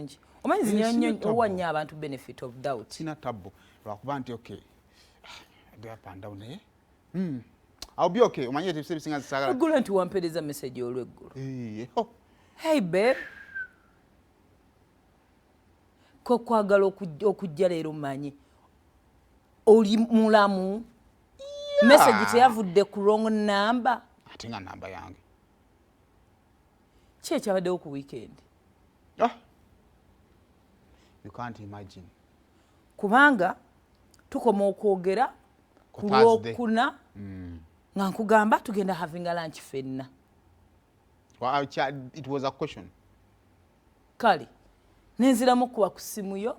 bulungi omanyi nnyo owanya abantu benefit of doubt sina tabbo lwakuba nti okay they up and down I'll be okay omanyi eti bisinga zisagala eggulo nti wampereza message olweggulo hey babe ko kwagala okujja leero manyi oli mulamu message teyavudde ku wrong number ate nga namba yange ki ekyabaddewo ku weekend you can't imagine kubanga tukoma okwogera ku Lwokuna nga nkugamba tugenda having a lunch fenna it was a question kale nenziramu okuba ku simu yo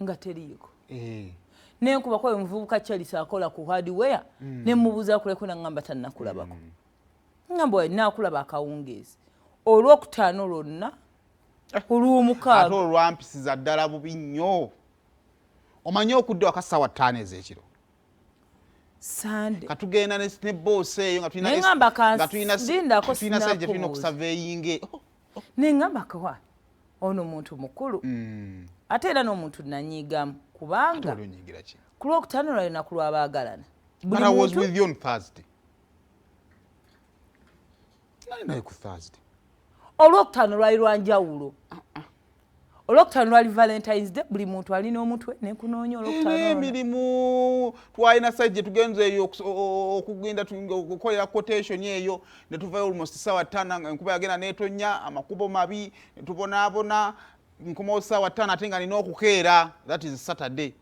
nga teriiko nenkuba kwa omuvubuka Charles akola ku hardware nemubuuza kuleko nangamba tannakulabako ngamba nakulaba akawungeezi olwokutaano lwonna olw'omukaaga ate olwampisiza ddala bubi nnyo omanyi okudde waka ssaawa 5 ez'ekiro Sunday katugenda ne boss eyo nga tulina sente tulina okusaveeyinge nengamba kawa ono muntu mukulu ate era n'omuntu nanyiigamu kubanga ku lwokutaano lwa lunaku lw'abaagalana but I was with you on Thursday nali naye ku Thursday olwokutaano lwali lwanjawulo olwokutaano lwali Valentine's Day buli muntu alina omutwe nekunoonya olwokutaano emirimu twalina site gye tugenze eyo okugenda okukolera quotation eyo ne tuvayo almost ssaawa 5 enkuba yagenda neetonya amakubo mabi tubonaabona nkomawo ssaawa 5 ate nga nina okukeera that is Saturday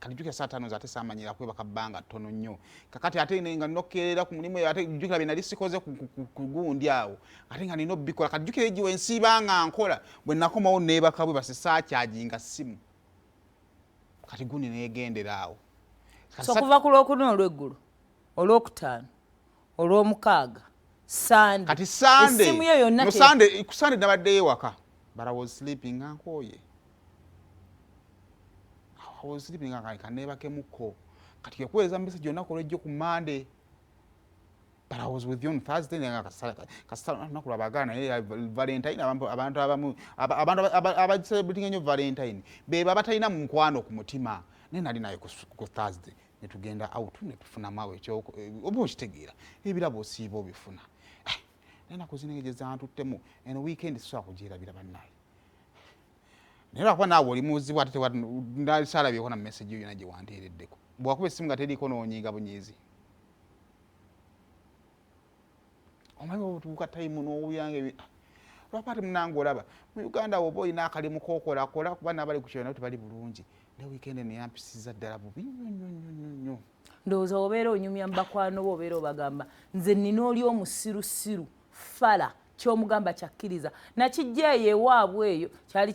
kalijukira saa 5 ate saamanyira kwebaka bbanga ttono nnyo kakati ate nga nina okukeerera ku mulimu eyo ate jjukira bye nali sikoze ku gundi awo ate nga nina obbikola kalijukira egiwe ensiiba nga nkola bwe nakomawo neebaka bwe basi saakyajinga ssimu kati gundi neegendera awo so kuva ku Lwokuna olw'eggulu olwokutaano olw'omukaaga Sunday kati Sunday essimu yo yonna ku Sunday nabaddeyo ewaka but I was sleeping nga nkooye I was sleeping nga kaneebakemuko kati yakuweereza message yonna kolejjo ku Monday but I was with you on Thursday nga kasala nakula bagana naye Valentine abantu abamu abacelebrating ennyo Valentine beba abatalina mu nkwano ku mutima naye nali naye ku Thursday ne tugenda out ne tufuna mawe ekyoko oba okitegeera ebirabo osiiba obifuna naye nakuzinegeza antuttemu eno weekend sisobola kugyerabira bannaye naye lwakuba naawe oli muzibu ate ndasalabyeko na message yo yonna gye wanteereddeko bwakuba essimu nga teriiko n'onyiiga bunyiizi omanyi obutuuka time n'obuyange lwapati munange olaba mu Uganda woba olina akalimu kookolakola kuba n'abali ku kyona tebali bulungi ne weekend neyampisiza ddala bubi nnyo ndowooza obeera onyumya mubakwano bo obeera obagamba nze nina oli omusirusiru fala kyomugamba kyakkiriza nakijjaeyo ewaabwe eyo kyali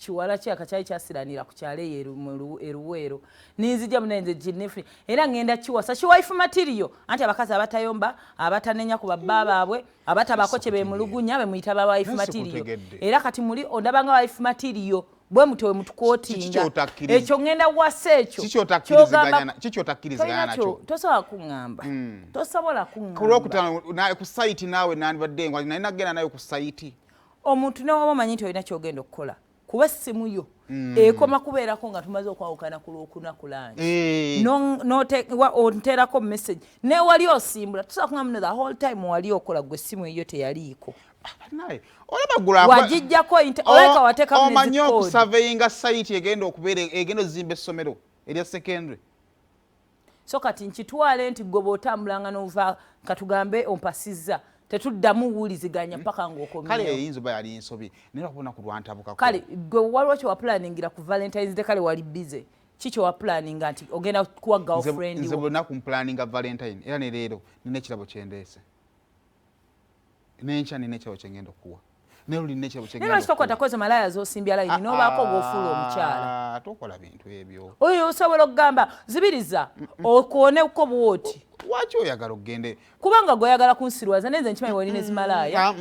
kiwala kyaka kyali kyasiranira ku kyalo eyo eruweero ninzija munenze ginefri era ngenda kiwasa kiwaifu material anti abakazi abatayomba abatanenya ku babba baabwe abatabako kye bemulugunya bemuyita ba wife material era kati muli ondabanga wife material bwe mutewe mutukootinga ekyo ngenda wasa ekyo kikyotakkiriziganya nakyo tosobola kuŋŋamba tosobola kuŋŋamba kulwokutaano ku site naawe nandibadde nga nali nagenda nayo ku site omuntu newaba omanyi nti olina kyogenda okukola kuba essimu yo ekoma kubeerako nga tumaze okwawukana ku Lwokuna ku langi onteerako message newali osimbula tusobola kuŋŋamba the whole time wali okola gwe essimu eyo teyaliiko naye olaba wagijjako oleka wateekamu omanyi okusurveyinga site egenda okubeera egenda ozimba essomero erya secondary so kati nkitwale nti gwe bw'otambulanga n'ova katugambe ompasizza tetuddamu wuuliziganya paka ng'okomyewo kale eyinza oba yali nsobi naye lwakubona ku lwantabukako kale gwe waliwo kye waplaningira ku Valentine's Day kale wali busy kikyo waplaninga nti ogenda kuwa girlfriend nze bwe naku mplaninga Valentine era ne leero nina ekirabo kyendeese nenkya nina ekirabo kyengenda okuwa neruli nina ekirabo kyengenda okuwa tokwata koze malaya zosimbya layini nobaako ng'ofuula omukyala tokola bintu ebyo oyo osobola okugamba zibiriza okooneko bwoti lwaki oyagala okugende kubanga gweoyagala kunsirwaza nenze nkimanyi walina ezimalaya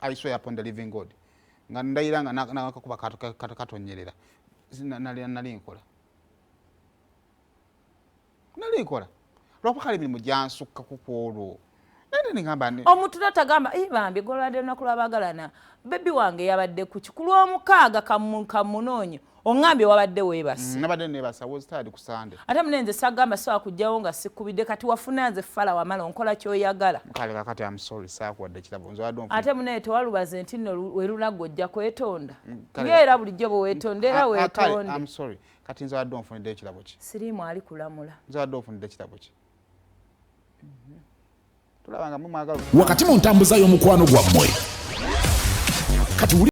I swear upon the living God nga ndayira nga nakakuba katonyerera nali nkola lwakuba kale emirimu gyansukka ku kwolwo nene ngamba omuntu natagamba bambi golwadde olunaku lwabagalana bebi wange yabadde ku kikulu omukaaga kamunonye ongambye wabadde weebase nabadde nebasa was tired ku Sunday ate munenze sagamba sawa kujjawo nga sikubidde kati wafuna nze fala wamala onkola kyoyagala kale kakati I'm sorry sakuwadde kirabo nze wadde ate munene tewalubaze nti nno werulago ojja kwetonda ng'era bulijjo bwe weetonda era weetonde I'm sorry kati nze wadde onfunidde ekirabo ki siriimu ali kulamula nze wadde onfunidde ekirabo ki tulabanga mumwagala wakati mu ntambuza y'omukwano gwammwe kati